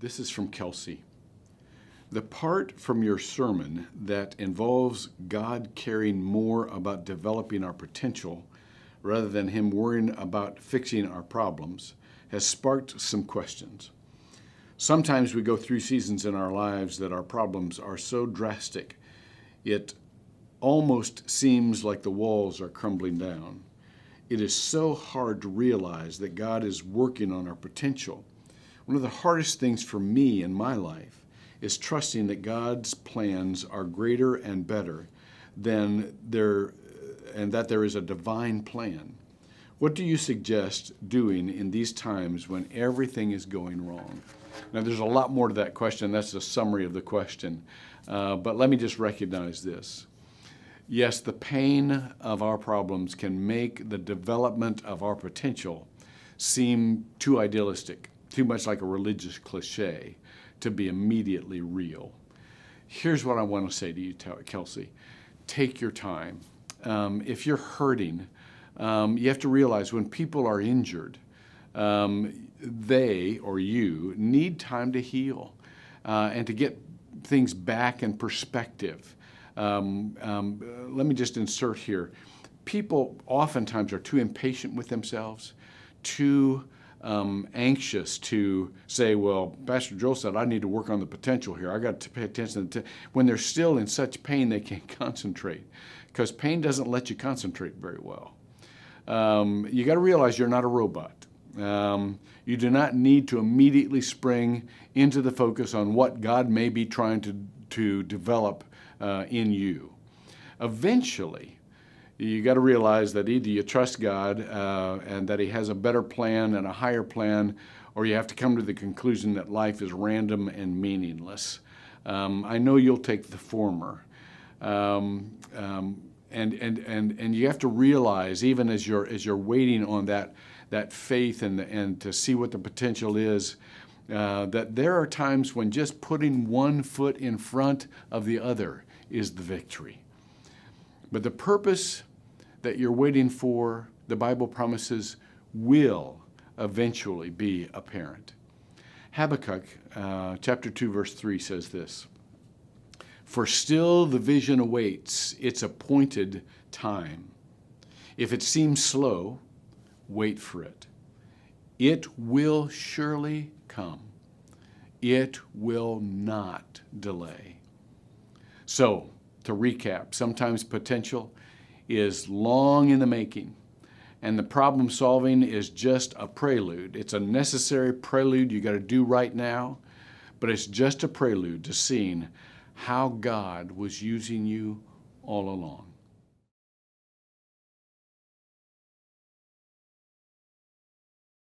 This is from Kelsey. The part from your sermon that involves God caring more about developing our potential rather than Him worrying about fixing our problems has sparked some questions. Sometimes we go through seasons in our lives that our problems are so drastic, it almost seems like the walls are crumbling down. It is so hard to realize that God is working on our potential. One of the hardest things for me in my life is trusting that God's plans are greater and better and that there is a divine plan. What do you suggest doing in these times when everything is going wrong? Now, there's a lot more to that question. That's a summary of the question. But let me just recognize this. Yes, the pain of our problems can make the development of our potential seem too idealistic, too much like a religious cliche to be immediately real. Here's what I want to say to you, Kelsey. Take your time. If you're hurting, you have to realize when people are injured, they or you need time to heal and to get things back in perspective. Let me just insert here. People oftentimes are too impatient with themselves, too anxious to say, well, Pastor Joel said I need to work on the potential here. I got to pay attention to when they're still in such pain they can't concentrate, because pain doesn't let you concentrate very well. You got to realize you're not a robot. You do not need to immediately spring into the focus on what God may be trying to develop in you. Eventually, you got to realize that either you trust God and that He has a better plan and a higher plan, or you have to come to the conclusion that life is random and meaningless. I know you'll take the former. And you have to realize, even as you're waiting on that faith and to see what the potential is, that there are times when just putting one foot in front of the other is the victory. But the purpose that you're waiting for, the Bible promises, will eventually be apparent. Habakkuk chapter 2, verse 3 says this: "For still the vision awaits its appointed time. If it seems slow, wait for it. It will surely come. It will not delay." So, to recap, sometimes potential is long in the making, and the problem solving is just a prelude. It's a necessary prelude you got to do right now, but it's just a prelude to seeing how God was using you all along.